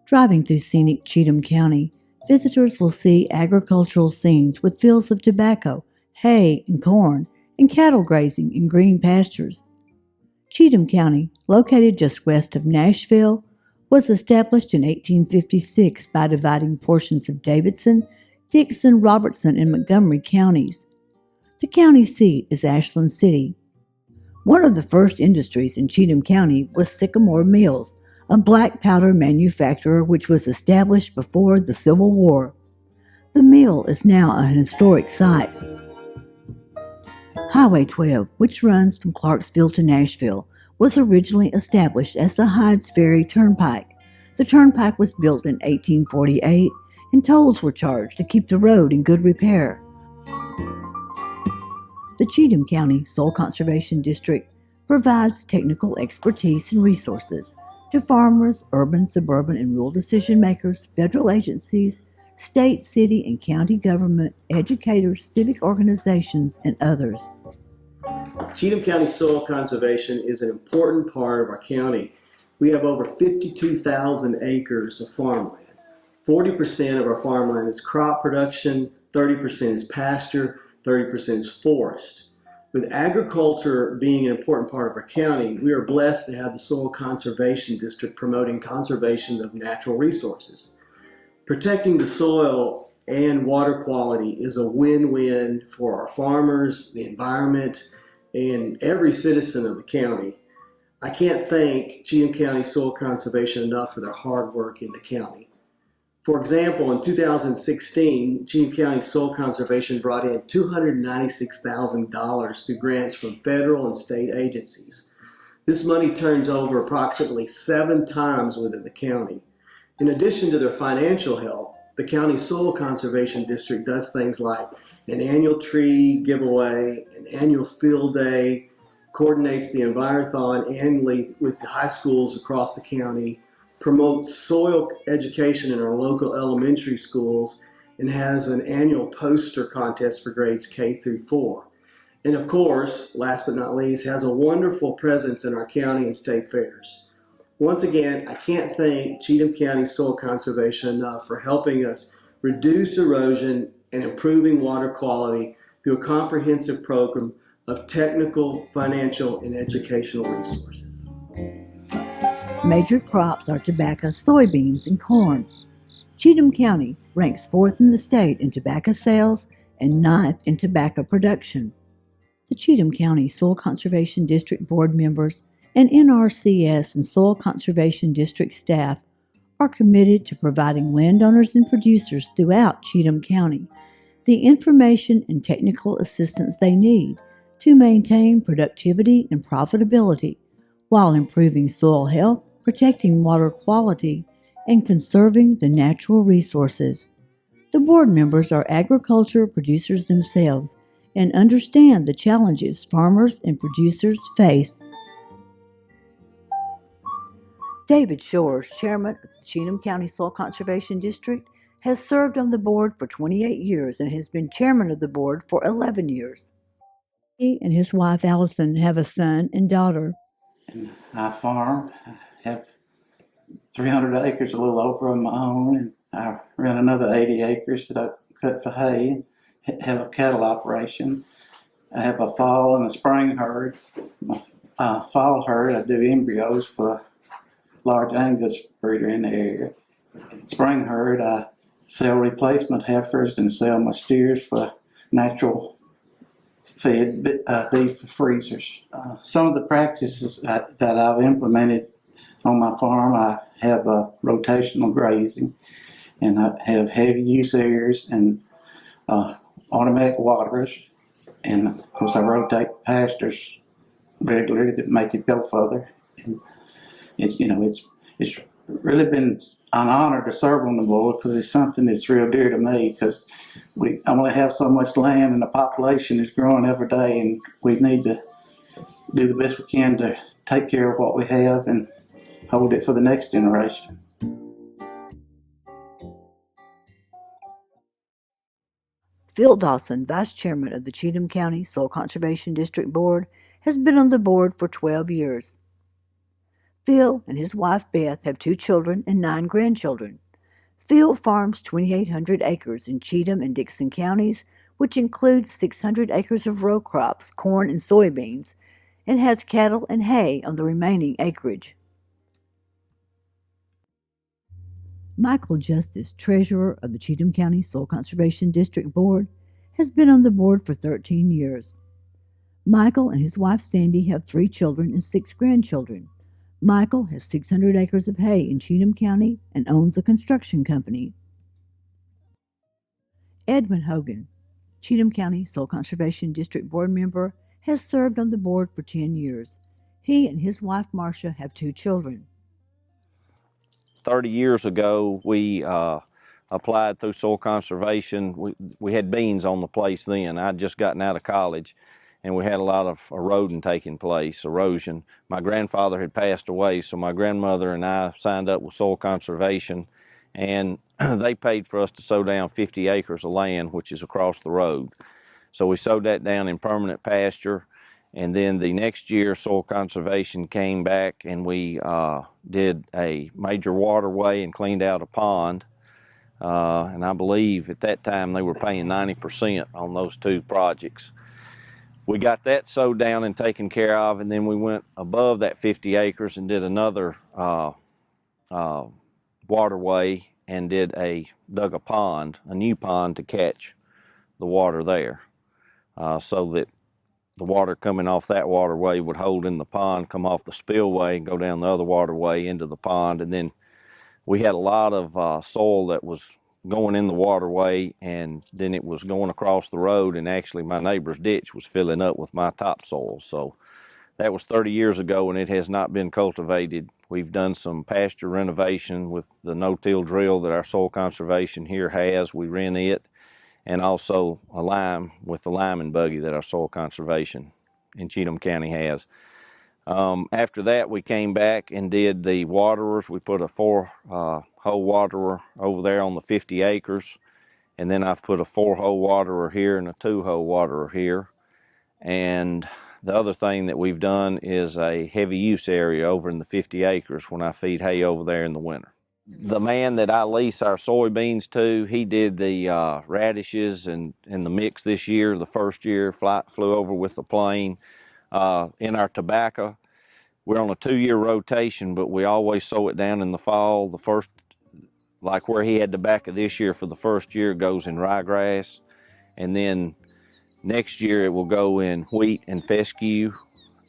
Driving through scenic Cheatham County, visitors will see agricultural scenes with fields of tobacco, hay, and corn, and cattle grazing in green pastures. Cheatham County, located just west of Nashville, was established in 1856 by dividing portions of Davidson, Dixon, Robertson, and Montgomery counties. The county seat is Ashland City. One of the first industries in Cheatham County was Sycamore Mills, a black powder manufacturer which was established before the Civil War. The mill is now an historic site. Highway 12, which runs from Clarksville to Nashville, was originally established as the Hydes Ferry Turnpike. The turnpike was built in 1848, and tolls were charged to keep the road in good repair. The Cheatham County Soil Conservation District provides technical expertise and resources to farmers, urban, suburban, and rural decision makers, federal agencies, state, city, and county government, educators, civic organizations, and others. Cheatham County soil conservation is an important part of our county. We have over 52,000 acres of farmland. 40% of our farmland is crop production, 30% is pasture, 30% is forest. With agriculture being an important part of our county, we are blessed to have the Soil Conservation District promoting conservation of natural resources. Protecting the soil and water quality is a win-win for our farmers, the environment, and every citizen of the county. I can't thank Cheatham County Soil Conservation enough for their hard work in the county. For example, in 2016, Cheatham County Soil Conservation brought in $296,000 through grants from federal and state agencies. This money turns over approximately 7 times within the county. In addition to their financial help, the County Soil Conservation District does things like an annual tree giveaway, an annual field day, coordinates the Envirothon annually with the high schools across the county, promotes soil education in our local elementary schools, and has an annual poster contest for grades K through 4. And of course, last but not least, has a wonderful presence in our county and state fairs. Once again, I can't thank Cheatham County Soil Conservation enough for helping us reduce erosion and improving water quality through a comprehensive program of technical, financial, and educational resources. Major crops are tobacco, soybeans, and corn. Cheatham County ranks 4th in the state in tobacco sales and 9th in tobacco production. The Cheatham County Soil Conservation District board members and NRCS and Soil Conservation District staff are committed to providing landowners and producers throughout Cheatham County the information and technical assistance they need to maintain productivity and profitability while improving soil health, protecting water quality, and conserving the natural resources. The board members are agriculture producers themselves and understand the challenges farmers and producers face. David Shores, chairman of the Cheatham County Soil Conservation District, has served on the board for 28 years and has been chairman of the board for 11 years. He and his wife Allison have a son and daughter. And I farm. I have 300 acres, a little over of my own, and I rent another 80 acres that I cut for hay, have a cattle operation. I have a fall and a spring herd. My fall herd, I do embryos for a large Angus breeder in the area. Spring herd, I sell replacement heifers and sell my steers for natural fed beef freezers. Some of the practices that I've implemented on my farm, I have rotational grazing, and I have heavy use areas and automatic waterers, and of course I rotate pastures regularly to make it go further. And it's really been an honor to serve on the board because it's something that's real dear to me, because we only have so much land and the population is growing every day, and we need to do the best we can to take care of what we have and hold it for the next generation. Phil Dawson, Vice Chairman of the Cheatham County Soil Conservation District Board, has been on the board for 12 years. Phil and his wife Beth have 2 children and 9 grandchildren. Phil farms 2,800 acres in Cheatham and Dickson counties, which includes 600 acres of row crops, corn and soybeans, and has cattle and hay on the remaining acreage. Michael Justice, treasurer of the Cheatham County Soil Conservation District Board, has been on the board for 13 years. Michael and his wife Sandy have 3 children and 6 grandchildren. Michael has 600 acres of hay in Cheatham County and owns a construction company. Edwin Hogan, Cheatham County Soil Conservation District Board member, has served on the board for 10 years. He and his wife Marcia have 2 children. 30 years ago, we applied through soil conservation. We had beans on the place then. I'd just gotten out of college, and we had a lot of erosion taking place, erosion. My grandfather had passed away, so my grandmother and I signed up with soil conservation, and they paid for us to sow down 50 acres of land, which is across the road. So we sowed that down in permanent pasture. And then the next year, soil conservation came back and we did a major waterway and cleaned out a pond. And I believe at that time they were paying 90% on those 2 projects. We got that sowed down and taken care of, and then we went above that 50 acres and did another waterway and dug a pond, a new pond to catch the water there, so that the water coming off that waterway would hold in the pond, come off the spillway, and go down the other waterway into the pond. And then we had a lot of soil that was going in the waterway, and then it was going across the road, and actually my neighbor's ditch was filling up with my topsoil. So that was 30 years ago, and it has not been cultivated. We've done some pasture renovation with the no-till drill that our soil conservation here has. We rent it. And also a lime with the liming buggy that our soil conservation in Cheatham County has. After that, we came back and did the waterers. We put a 4-hole waterer over there on the 50 acres. And then I've put a 4-hole waterer here and a 2-hole waterer here. And the other thing that we've done is a heavy use area over in the 50 acres when I feed hay over there in the winter. The man that I lease our soybeans to, he did the radishes and the mix this year. The first year flew over with the plane. In our tobacco, we're on a 2-year rotation, but we always sow it down in the fall. The first, like where he had tobacco this year for the first year, goes in ryegrass. And then next year it will go in wheat and fescue.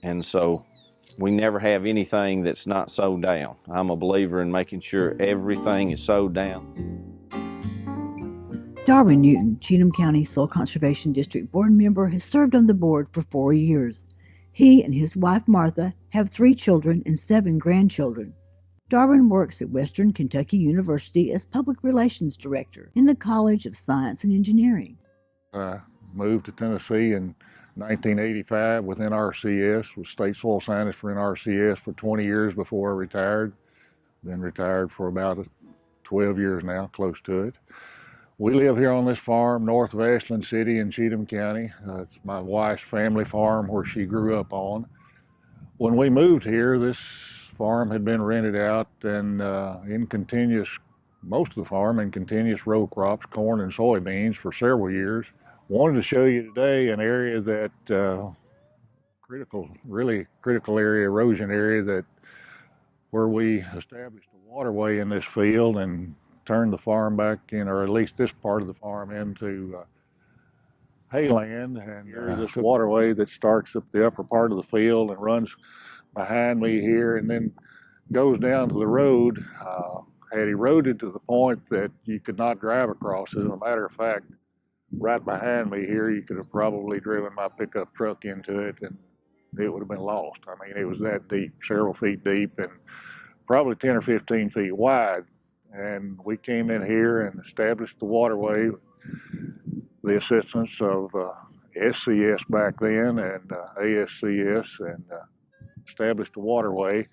And so we never have anything that's not sowed down. I'm a believer in making sure everything is sowed down. Darwin Newton, Cheatham County Soil Conservation District Board member, has served on the board for 4 years. He and his wife Martha have 3 children and 7 grandchildren. Darwin works at Western Kentucky University as Public Relations Director in the College of Science and Engineering. I moved to Tennessee in 1985 with NRCS, was state soil scientist for NRCS for 20 years before I retired. Been retired for about 12 years now, close to it. We live here on this farm north of Ashland City in Cheatham County. It's my wife's family farm where she grew up on. When we moved here, this farm had been rented out and most of the farm in continuous row crops, corn and soybeans, for several years. Wanted to show you today an area that really critical area, erosion area, where we established a waterway in this field and turned the farm back in, or at least this part of the farm, into hayland. And this waterway that starts up the upper part of the field and runs behind me here and then goes down to the road, had eroded to the point that you could not drive across. As a matter of fact, right behind me here, you could have probably driven my pickup truck into it and it would have been lost. I mean, it was that deep, several feet deep and probably 10 or 15 feet wide. And we came in here and established the waterway with the assistance of SCS back then and ASCS, and established the waterway,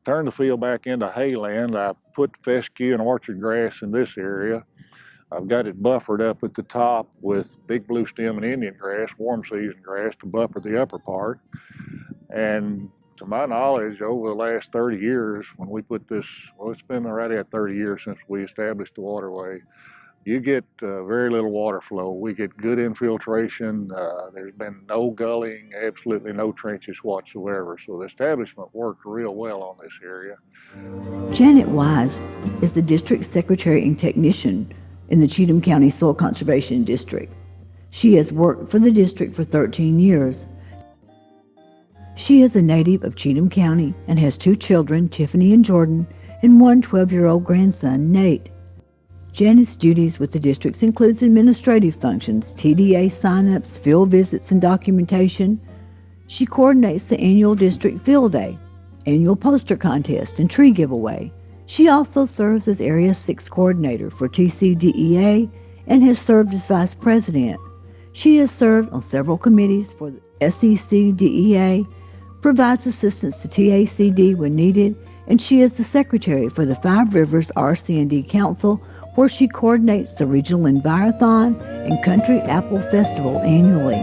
turned the field back into hayland. I put fescue and orchard grass in this area. I've got it buffered up at the top with big blue stem and Indian grass, warm season grass, to buffer the upper part. And to my knowledge, over the last 30 years, when we put this, well, it's been already at 30 years since we established the waterway, you get very little water flow. We get good infiltration. There's been no gullying, absolutely no trenches whatsoever. So the establishment worked real well on this area. Janet Wise is the district secretary and technician in the Cheatham County Soil Conservation District. She has worked for the district for 13 years. She is a native of Cheatham County and has 2 children, Tiffany and Jordan, and one 12-year-old grandson, Nate. Janet's duties with the districts includes administrative functions, TDA sign-ups, field visits, and documentation. She coordinates the annual district field day, annual poster contest, and tree giveaway. She also serves as Area 6 coordinator for TCDEA and has served as vice president. She has served on several committees for the SECDEA, provides assistance to TACD when needed, and she is the secretary for the Five Rivers RC&D Council, where she coordinates the Regional Envirothon and Country Apple Festival annually.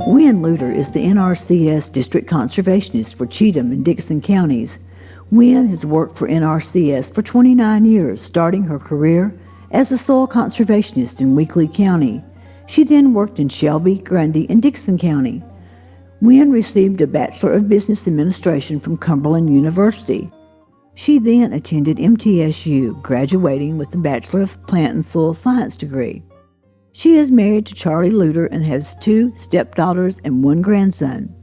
Wynn Luter is the NRCS District Conservationist for Cheatham and Dickson counties. Wynn has worked for NRCS for 29 years, starting her career as a soil conservationist in Weakley County. She then worked in Shelby, Grundy, and Dickson County. Wynn received a Bachelor of Business Administration from Cumberland University. She then attended MTSU, graduating with a Bachelor of Plant and Soil Science degree. She is married to Charlie Luter and has 2 stepdaughters and 1 grandson.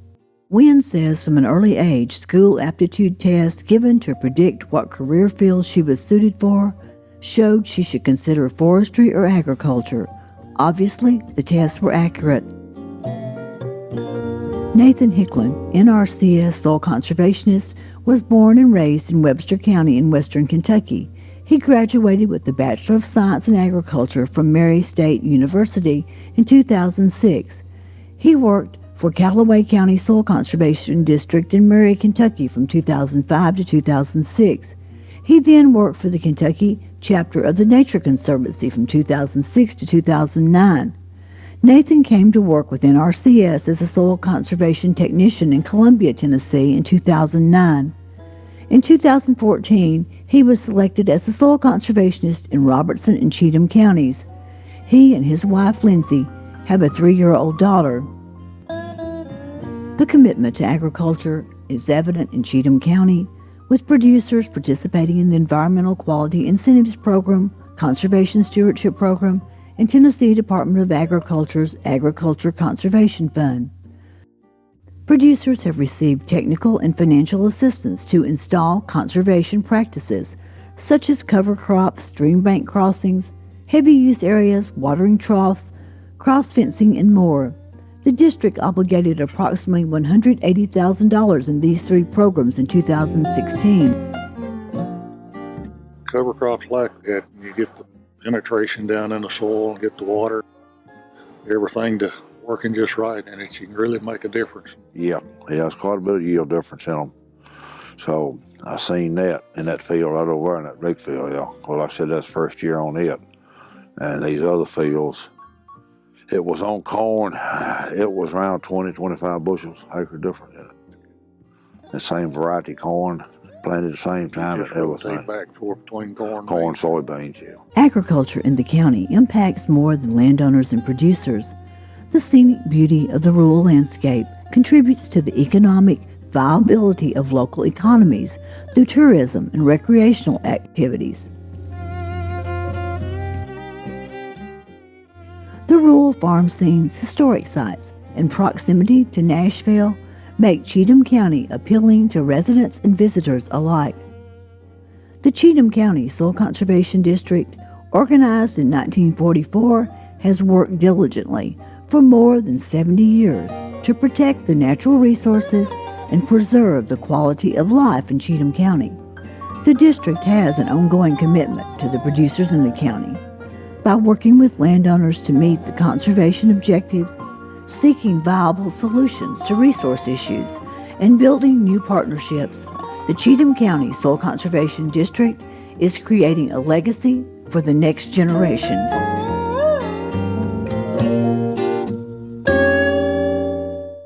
Wynn says from an early age, school aptitude tests given to predict what career field she was suited for showed she should consider forestry or agriculture. Obviously, the tests were accurate. Nathan Hicklin, NRCS soil conservationist, was born and raised in Webster County in western Kentucky. He graduated with the Bachelor of Science in Agriculture from Mary State University in 2006. He worked for Callaway County Soil Conservation District in Murray, Kentucky from 2005 to 2006. He then worked for the Kentucky chapter of the Nature Conservancy from 2006 to 2009. Nathan came to work with NRCS as a soil conservation technician in Columbia, Tennessee in 2009. In 2014, he was selected as a soil conservationist in Robertson and Cheatham counties. He and his wife, Lindsay, have a 3-year-old daughter. The commitment to agriculture is evident in Cheatham County, with producers participating in the Environmental Quality Incentives Program, Conservation Stewardship Program, and Tennessee Department of Agriculture's Agriculture Conservation Fund. Producers have received technical and financial assistance to install conservation practices, such as cover crops, stream bank crossings, heavy use areas, watering troughs, cross fencing, and more. The district obligated approximately $180,000 in these 3 programs in 2016. Cover crops like that, you get the penetration down in the soil and get the water, everything to working just right, and you can really make a difference. Yeah, it's quite a bit of yield difference in them. So I seen that in that field right over there in that big field, yeah. Well, like I said, that's first year on it. And these other fields, it was on corn, it was around 20, 25 bushels acre difference in it. The same variety corn, planted at the same time and everything. Back and forth between corn, soybeans, yeah. Agriculture in the county impacts more than landowners and producers. The scenic beauty of the rural landscape contributes to the economic viability of local economies through tourism and recreational activities. The rural farm scenes, historic sites, and proximity to Nashville make Cheatham County appealing to residents and visitors alike. The Cheatham County Soil Conservation District, organized in 1944, has worked diligently for more than 70 years to protect the natural resources and preserve the quality of life in Cheatham County. The district has an ongoing commitment to the producers in the county by working with landowners to meet the conservation objectives, seeking viable solutions to resource issues, and building new partnerships. The Cheatham County Soil Conservation District is creating a legacy for the next generation.